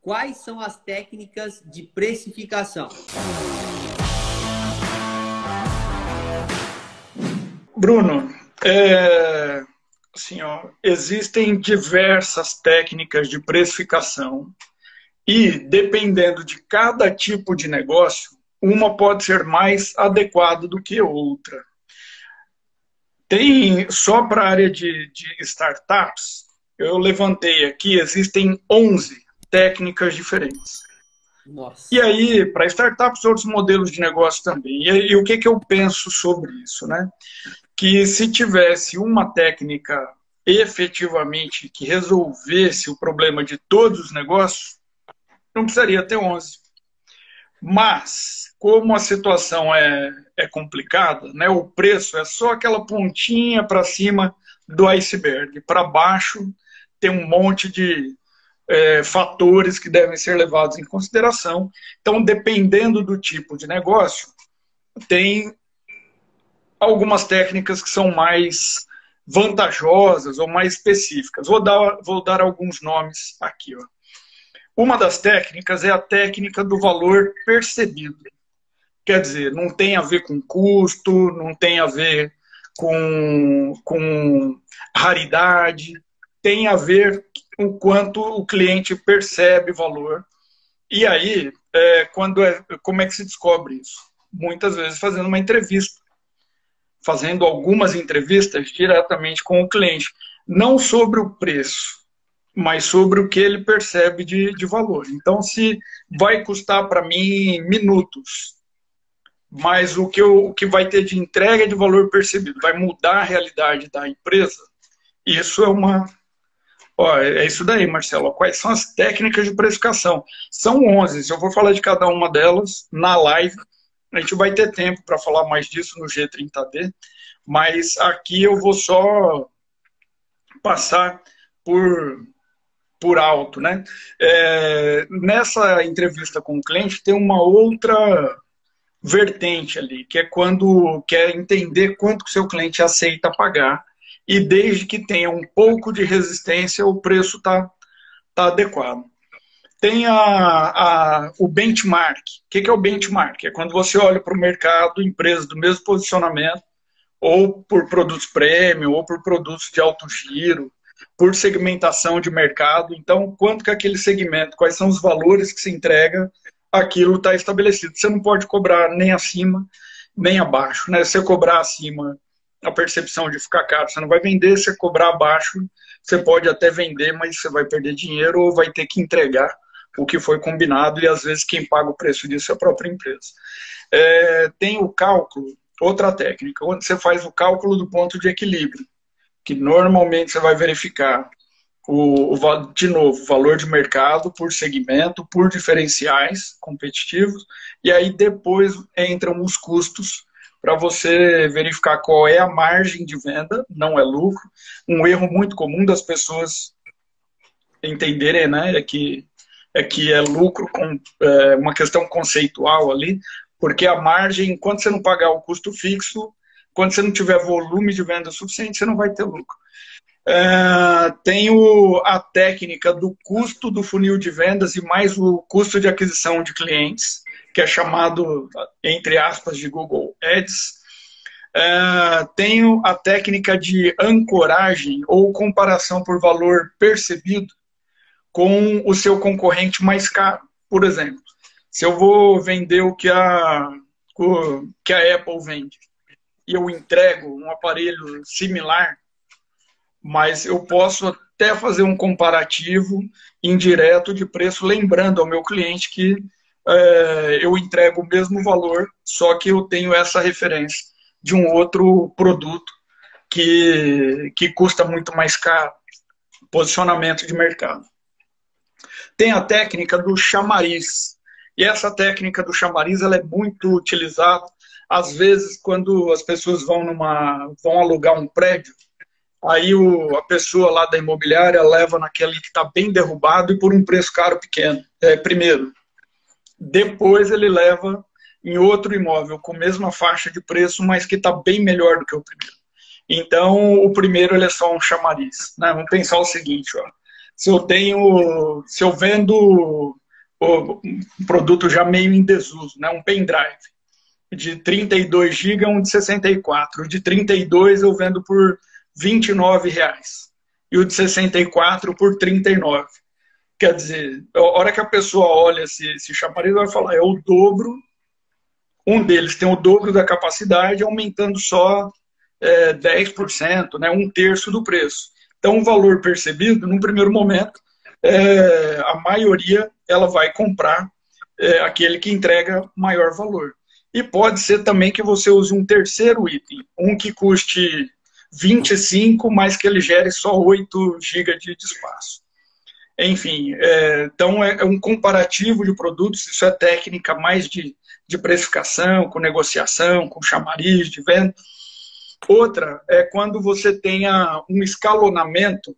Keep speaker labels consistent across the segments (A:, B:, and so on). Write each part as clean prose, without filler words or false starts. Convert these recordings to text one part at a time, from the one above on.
A: Quais são as técnicas de precificação?
B: Bruno, assim, ó, existem diversas técnicas de precificação e, dependendo de cada tipo de negócio, uma pode ser mais adequada do que outra. Só para a área de startups, eu levantei aqui, existem 11 técnicas diferentes.
A: Nossa.
B: E aí, para startups, outros modelos de negócio também. E o que, que eu penso sobre isso, né? Que se tivesse uma técnica efetivamente que resolvesse o problema de todos os negócios, não precisaria ter 11. Mas, como a situação é complicada, né, o preço é só aquela pontinha para cima do iceberg. Para baixo tem um monte de fatores que devem ser levados em consideração. Então, dependendo do tipo de negócio, tem algumas técnicas que são mais vantajosas ou mais específicas. Vou dar alguns nomes aqui. Ó. Uma das técnicas é a técnica do valor percebido. Quer dizer, não tem a ver com custo, não tem a ver com raridade, tem a ver com o quanto o cliente percebe valor. E aí, como é que se descobre isso? Muitas vezes fazendo uma entrevista, fazendo algumas entrevistas diretamente com o cliente, não sobre o preço, mas sobre o que ele percebe de valor. Então, se vai custar para mim minutos, mas o que vai ter de entrega de valor percebido vai mudar a realidade da empresa, isso é uma... Ó, é isso daí, Marcelo. Quais são as técnicas de precificação? São 11. Se eu for falar de cada uma delas na live, a gente vai ter tempo para falar mais disso no G30D, mas aqui eu vou só passar por alto, né? Nessa entrevista com o cliente tem uma outra vertente ali, que é quando quer entender quanto que o seu cliente aceita pagar e desde que tenha um pouco de resistência, o preço tá adequado. Tem o benchmark. O que é o benchmark? É quando você olha para o mercado, empresas do mesmo posicionamento, ou por produtos premium, ou por produtos de alto giro, por segmentação de mercado. Então, quanto que aquele segmento, quais são os valores que se entrega, aquilo está estabelecido. Você não pode cobrar nem acima, nem abaixo. Né? Se você cobrar acima, a percepção de ficar caro, você não vai vender. Se você cobrar abaixo, você pode até vender, mas você vai perder dinheiro ou vai ter que entregar o que foi combinado, e às vezes quem paga o preço disso é a própria empresa. Tem o cálculo, outra técnica, onde você faz o cálculo do ponto de equilíbrio, que normalmente você vai verificar, de novo, o valor de mercado por segmento, por diferenciais competitivos, e aí depois entram os custos para você verificar qual é a margem de venda, não é lucro. Um erro muito comum das pessoas entenderem, né, é que é lucro com uma questão conceitual ali, porque a margem, enquanto você não pagar o custo fixo, quando você não tiver volume de venda suficiente, você não vai ter lucro. Tem a técnica do custo do funil de vendas e mais o custo de aquisição de clientes, que é chamado, entre aspas, de Google Ads. Tem a técnica de ancoragem ou comparação por valor percebido com o seu concorrente mais caro. Por exemplo, se eu vou vender o que a Apple vende e eu entrego um aparelho similar, mas eu posso até fazer um comparativo indireto de preço, lembrando ao meu cliente que eu entrego o mesmo valor, só que eu tenho essa referência de um outro produto que custa muito mais caro, posicionamento de mercado. Tem a técnica do chamariz. E essa técnica do chamariz ela é muito utilizada, às vezes, quando as pessoas vão alugar um prédio, aí a pessoa lá da imobiliária leva naquele que está bem derrubado e por um preço caro pequeno, primeiro. Depois ele leva em outro imóvel com a mesma faixa de preço, mas que está bem melhor do que o primeiro. Então, o primeiro ele é só um chamariz. Né? Vamos pensar o seguinte, ó. Se eu vendo um produto já meio em desuso, né? Um pendrive de 32 GB, um de 64. O de 32 eu vendo por R$ 29 e o de 64 por 39. Quer dizer, a hora que a pessoa olha esse chamariz, vai falar, é o dobro, um deles tem o dobro da capacidade, aumentando só 10%, né, um terço do preço. Então, o valor percebido, num primeiro momento, a maioria ela vai comprar aquele que entrega maior valor. E pode ser também que você use um terceiro item, um que custe 25, mas que ele gere só 8 GB de espaço. Enfim, então é um comparativo de produtos, isso é técnica mais de precificação, com negociação, com chamariz de venda. Outra é quando você tenha um escalonamento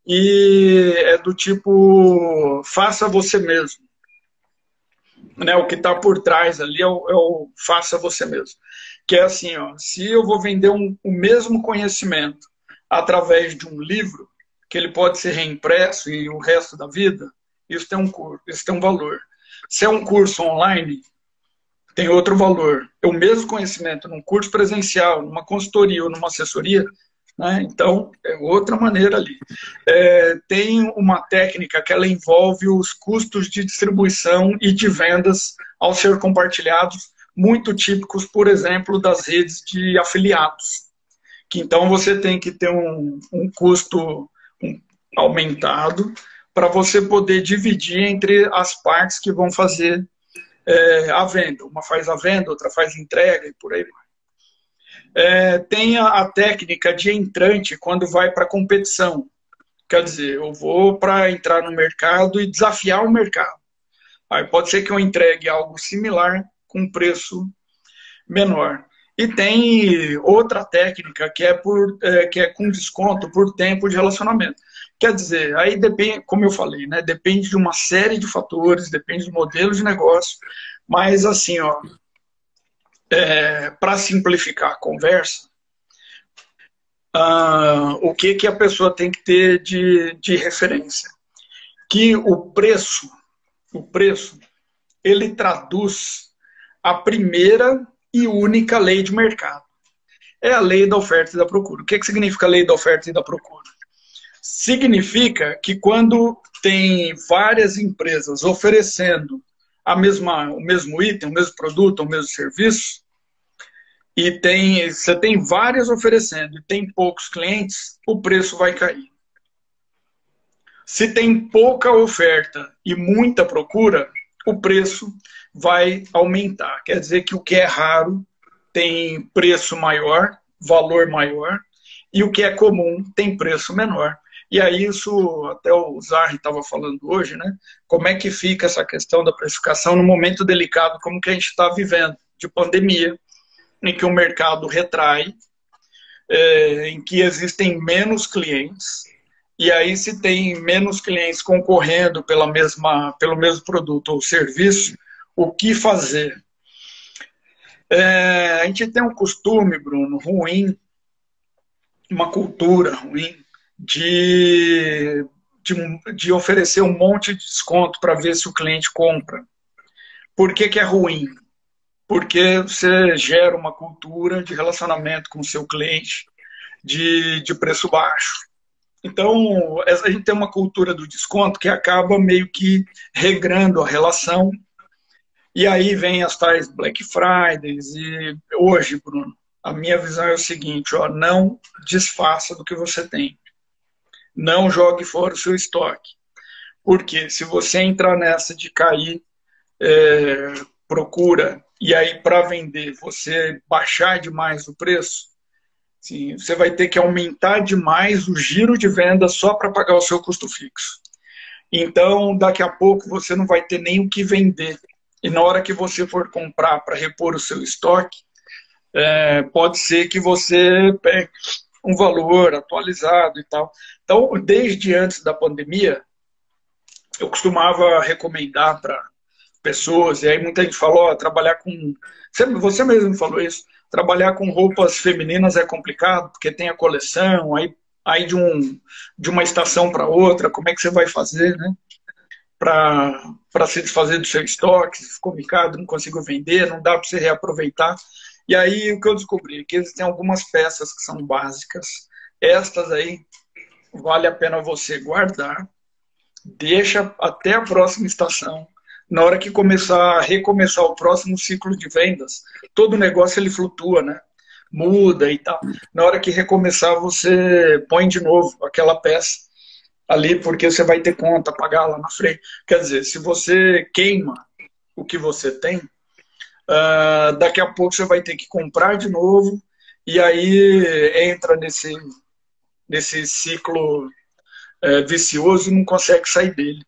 B: e é do tipo faça você mesmo. Né, o que está por trás ali é o faça você mesmo. Que é assim, ó, se eu vou vender o mesmo conhecimento através de um livro, que ele pode ser reimpresso e o resto da vida, isso tem um curso, isso tem um valor. Se é um curso online, tem outro valor. O mesmo conhecimento num curso presencial, numa consultoria ou numa assessoria, né? Então, é outra maneira ali. Tem uma técnica que ela envolve os custos de distribuição e de vendas ao ser compartilhados, muito típicos, por exemplo, das redes de afiliados. Que então você tem que ter um custo aumentado para você poder dividir entre as partes que vão fazer a venda. Uma faz a venda, outra faz entrega e por aí vai. Tem a técnica de entrante quando vai para competição. Quer dizer, eu vou para entrar no mercado e desafiar o mercado. Aí pode ser que eu entregue algo similar com preço menor. E tem outra técnica que é com desconto por tempo de relacionamento. Quer dizer, aí depende, como eu falei, né, depende de uma série de fatores, depende do modelo de negócio, mas assim, ó, para simplificar a conversa, o que a pessoa tem que ter de referência? Que o preço, ele traduz a primeira e única lei de mercado. É a lei da oferta e da procura. O que significa a lei da oferta e da procura? Significa que quando tem várias empresas oferecendo o mesmo item, o mesmo produto, o mesmo serviço, e você tem várias oferecendo e tem poucos clientes, o preço vai cair. Se tem pouca oferta e muita procura, o preço vai aumentar. Quer dizer que o que é raro tem preço maior, valor maior, e o que é comum tem preço menor. E aí isso, até o Zarri estava falando hoje, né? Como é que fica essa questão da precificação num momento delicado como que a gente está vivendo, de pandemia, em que o mercado retrai, em que existem menos clientes, e aí se tem menos clientes concorrendo pelo mesmo produto ou serviço, o que fazer? A gente tem um costume, Bruno, ruim, uma cultura ruim, de oferecer um monte de desconto para ver se o cliente compra. Por que é ruim? Porque você gera uma cultura de relacionamento com o seu cliente de preço baixo. Então, a gente tem uma cultura do desconto que acaba meio que regrando a relação. E aí vem as tais Black Fridays. E hoje, Bruno, a minha visão é o seguinte, ó, não desfaça do que você tem. Não jogue fora o seu estoque. Porque se você entrar nessa de cair procura e aí para vender você baixar demais o preço, sim, você vai ter que aumentar demais o giro de venda só para pagar o seu custo fixo. Então, daqui a pouco você não vai ter nem o que vender. E na hora que você for comprar para repor o seu estoque, pode ser que você pegue um valor atualizado e tal. Então, desde antes da pandemia, eu costumava recomendar para pessoas, e aí muita gente falou, trabalhar com... Você mesmo falou isso, trabalhar com roupas femininas é complicado, porque tem a coleção, aí aí de uma estação para outra, como é que você vai fazer, né? Para se desfazer do seu estoque, se ficou micado, não conseguiu vender, não dá para você reaproveitar. E aí o que eu descobri? Que existem algumas peças que são básicas. Estas aí vale a pena você guardar, deixa até a próxima estação. Na hora que começar a recomeçar o próximo ciclo de vendas, todo o negócio ele flutua, né? Muda e tal. Na hora que recomeçar, você põe de novo aquela peça ali, porque você vai ter conta, pagar lá na frente. Quer dizer, se você queima o que você tem, daqui a pouco você vai ter que comprar de novo, e aí entra nesse ciclo vicioso e não consegue sair dele.